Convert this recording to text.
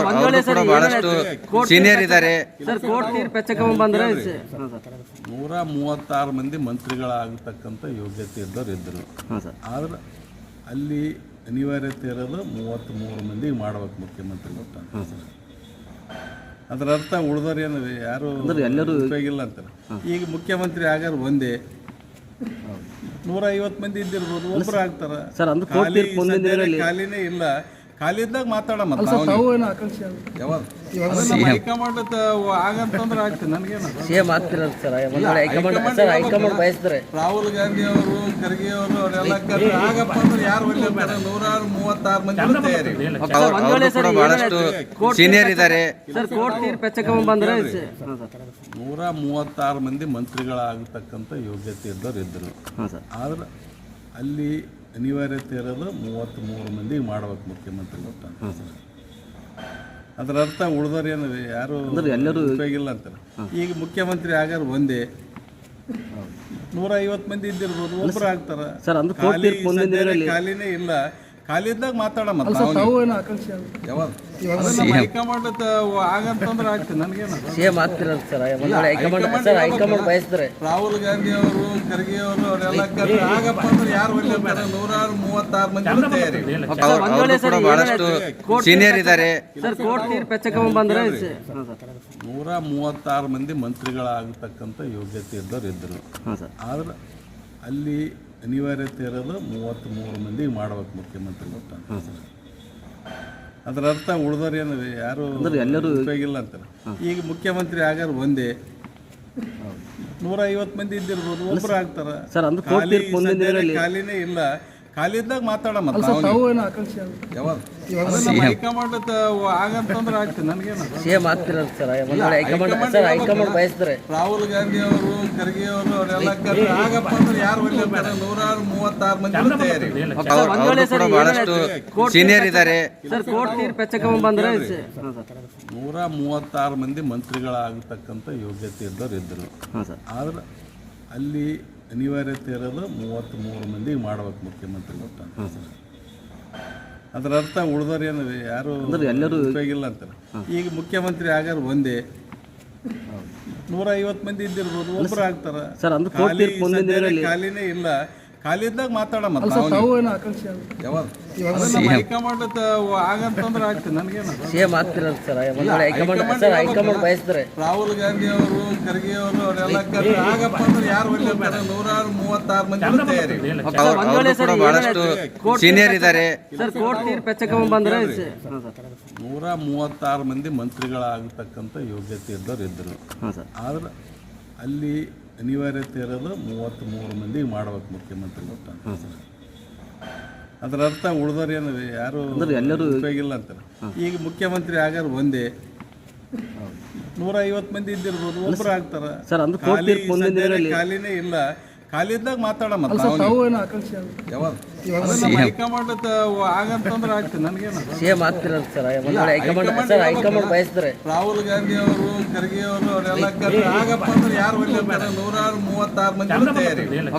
ಅವರು ಕೂಡ ಬಹಳಷ್ಟು ಸೀನಿಯರ್ ಇದ್ದಾರೆ. ಸರ್ ಕೋರ್ಟ್ ತೀರ್ಪು ಹೆಚ್ಚಕಮ್ಮ ಬಂದ್ರೆ 136 ಮಂದಿ ಮಂತ್ರಿಗಳಾಗತಕ್ಕಂಥ ಯೋಗ್ಯತೆ ಇದ್ದವರು ಇದ್ದರು. ಆದ್ರೆ ಅಲ್ಲಿ ಅನಿವಾರ್ಯತೆ ಇರೋದು 33 ಮಂದಿಗೆ ಮಾಡ್ಬೇಕು ಮುಖ್ಯಮಂತ್ರಿ ಗೊತ್ತ. ಅದರ ಅರ್ಥ ಉಳಿದವ್ರು ಏನು ಯಾರು ಎಲ್ಲರೂ ಉಪಯೋಗಿಲ್ಲ ಅಂತಾರೆ. ಈಗ ಮುಖ್ಯಮಂತ್ರಿ ಆಗಾರ ಒಂದೇ 150 ಮಂದಿ ಇದ್ದಿರ್ಬೋದು, ಒಬ್ರು ಆಗ್ತಾರ. ಖಾಲಿನೇ ಇಲ್ಲ. ಖಾಲಿ ಇದ್ದಾಗ ಮಾತಾಡಮ್ಮ. ಯಾವಾಗ ಹೈಕಮಾಂಡ್ ಆಗಂತಂದ್ರೆ ಆಗ್ತದೆ. ನನಗೇನು ರಾಹುಲ್ ಗಾಂಧಿ ಅವರು, ಖರ್ಗೆ ಅವರು ಅವರೆಲ್ಲ ಆಗಪ್ಪ ಅಂದ್ರೆ ಯಾರು ಒಳ್ಳೆ 136 ಮಂದಿ ತಯಾರಿ. ಅವರು ಕೂಡ ಬಹಳಷ್ಟು ಸೀನಿಯರ್ ಇದ್ದಾರೆ. ಸರ್ ಕೋರ್ಟ್ ತೀರ್ಪು ಹೆಚ್ಚಕಮ್ಮ ಬಂದ್ರೆ 136 ಮಂದಿ ಮಂತ್ರಿಗಳಾಗತಕ್ಕಂಥ ಯೋಗ್ಯತೆ ಇದ್ದವರು ಇದ್ದರು. ಆದ್ರೆ ಅಲ್ಲಿ ಅನಿವಾರ್ಯತೆ ಇರೋದು 33 ಮಂದಿಗೆ ಮಾಡ್ಬೇಕು ಮುಖ್ಯಮಂತ್ರಿ ಗೊತ್ತ. ಅದರ ಅರ್ಥ ಉಳಿದವ್ರು ಏನು ಯಾರು ಎಲ್ಲರೂ ಉಪಯೋಗಿಲ್ಲ ಅಂತಾರೆ. ಈಗ ಮುಖ್ಯಮಂತ್ರಿ ಆಗಾರ ಒಂದೇ 150 ಮಂದಿ ಇದ್ದಿರ್ಬೋದು, ಒಬ್ರು ಆಗ್ತಾರ. ಖಾಲಿನೇ ಇಲ್ಲ. ಖಾಲಿ ಇದ್ದಾಗ ಮಾತಾಡಮ್ಮ. ಯಾವಾಗ ಹೈಕಮಾಂಡ್ ಆಗಂತಂದ್ರೆ ಆಗ್ತದೆ. ನನಗೇನು ರಾಹುಲ್ ಗಾಂಧಿ ಅವರು, ಖರ್ಗೆ ಅವರು ಅವರೆಲ್ಲ ಆಗಪ್ಪ ಅಂದ್ರೆ ಯಾರು ಒಳ್ಳೆ 136 ಮಂದಿ ತಯಾರಿ. ಅವರು ಕೂಡ ಬಹಳಷ್ಟು ಸೀನಿಯರ್ ಇದ್ದಾರೆ. ಸರ್ ಕೋರ್ಟ್ ತೀರ್ಪು ಹೆಚ್ಚಕಮ್ಮ ಬಂದ್ರೆ 136 ಮಂದಿ ಮಂತ್ರಿಗಳಾಗತಕ್ಕಂಥ ಯೋಗ್ಯತೆ ಇದ್ದವರು ಇದ್ದರು. ಆದ್ರೆ ಅಲ್ಲಿ ಅನಿವಾರ್ಯತೆ ಇರೋದು 33 ಮಂದಿಗೆ ಮಾಡ್ಬೇಕು ಮುಖ್ಯಮಂತ್ರಿ ಗೊತ್ತ. ಅದರ ಅರ್ಥ ಉಳಿದವ್ರು ಏನು ಯಾರು ಎಲ್ಲರೂ ಉಪಯೋಗಿಲ್ಲ ಅಂತಾರೆ. ಈಗ ಮುಖ್ಯಮಂತ್ರಿ ಆಗಾರ ಒಂದೇ 150 ಮಂದಿ ಇದ್ದಿರ್ಬೋದು, ಒಬ್ರು ಆಗ್ತಾರ. ಖಾಲಿನೇ ಇಲ್ಲ. ಖಾಲಿ ಇದ್ದಾಗ ಮಾತಾಡಮ್ಮ. ಯಾವಾಗ ಹೈಕಮಾಂಡ್ ಆಗಂತಂದ್ರೆ ಆಗ್ತದೆ. ನನಗೇನು ರಾಹುಲ್ ಗಾಂಧಿ ಅವರು, ಖರ್ಗೆ ಅವರು ಅವರೆಲ್ಲ ಆಗಪ್ಪ ಅಂದ್ರೆ ಯಾರು ಒಳ್ಳೆ 136 ಮಂದಿ ತಯಾರಿ. ಅವರು ಕೂಡ ಬಹಳಷ್ಟು ಸೀನಿಯರ್ ಇದ್ದಾರೆ. ಸರ್ ಕೋರ್ಟ್ ತೀರ್ಪು ಹೆಚ್ಚಕಮ್ಮ ಬಂದ್ರೆ 136 ಮಂದಿ ಮಂತ್ರಿಗಳಾಗತಕ್ಕಂಥ ಯೋಗ್ಯತೆ ಇದ್ದವರು ಇದ್ದರು. ಆದ್ರೆ ಅಲ್ಲಿ ಅನಿವಾರ್ಯತೆ ಇರೋದು 33 ಮಂದಿಗೆ ಮಾಡ್ಬೇಕು ಮುಖ್ಯಮಂತ್ರಿ ಗೊತ್ತ. ಅದರ ಅರ್ಥ ಉಳಿದವ್ರು ಏನು ಯಾರು ಎಲ್ಲರೂ ಉಪಯೋಗಿಲ್ಲ ಅಂತಾರೆ. ಈಗ ಮುಖ್ಯಮಂತ್ರಿ ಆಗಾರ ಒಂದೇ 150 ಮಂದಿ ಇದ್ದಿರ್ಬೋದು, ಒಬ್ರು ಆಗ್ತಾರ. ಖಾಲಿನೇ ಇಲ್ಲ. ಖಾಲಿ ಇದ್ದಾಗ ಮಾತಾಡಮ್ಮ. ಯಾವಾಗ ಹೈಕಮಾಂಡ್ ಆಗಂತಂದ್ರೆ ಆಗ್ತದೆ. ನನಗೇನು ರಾಹುಲ್ ಗಾಂಧಿ ಅವರು, ಖರ್ಗೆ ಅವರು ಅವರೆಲ್ಲ ಆಗಪ್ಪ ಅಂದ್ರೆ ಯಾರು ಒಳ್ಳೆ 136 ಮಂದಿ ತಯಾರಿ. ಅವರು ಕೂಡ ಬಹಳಷ್ಟು ಸೀನಿಯರ್ ಇದ್ದಾರೆ. ಸರ್ ಕೋರ್ಟ್ ತೀರ್ಪು ಹೆಚ್ಚಕಮ್ಮ ಬಂದ್ರೆ 136 ಮಂದಿ ಮಂತ್ರಿಗಳಾಗತಕ್ಕಂಥ ಯೋಗ್ಯತೆ ಇದ್ದವರು ಇದ್ದರು. ಆದ್ರೆ ಅಲ್ಲಿ ಅನಿವಾರ್ಯತೆ ಇರೋದು 33 ಮಂದಿಗೆ ಮಾಡ್ಬೇಕು ಮುಖ್ಯಮಂತ್ರಿ ಗೊತ್ತ. ಅದರ ಅರ್ಥ ಉಳಿದವ್ರು ಏನು ಯಾರು ಎಲ್ಲರೂ ಉಪಯೋಗಿಲ್ಲ ಅಂತಾರೆ. ಈಗ ಮುಖ್ಯಮಂತ್ರಿ ಆಗಾರ ಒಂದೇ 150 ಮಂದಿ ಇದ್ದಿರ್ಬೋದು, ಒಬ್ರು ಆಗ್ತಾರ. ಖಾಲಿನೇ ಇಲ್ಲ. ಖಾಲಿ ಇದ್ದಾಗ ಮಾತಾಡಮ್ಮ. ಯಾವಾಗ ಹೈಕಮಾಂಡ್ ಆಗಂತಂದ್ರೆ ಆಗ್ತದೆ. ನನಗೇನು ರಾಹುಲ್ ಗಾಂಧಿ ಅವರು, ಖರ್ಗೆ ಅವರು ಅವರೆಲ್ಲ ಆಗಪ್ಪ ಅಂದ್ರೆ ಯಾರು ಒಳ್ಳೆ 136 ಮಂದಿ ತಯಾರಿ.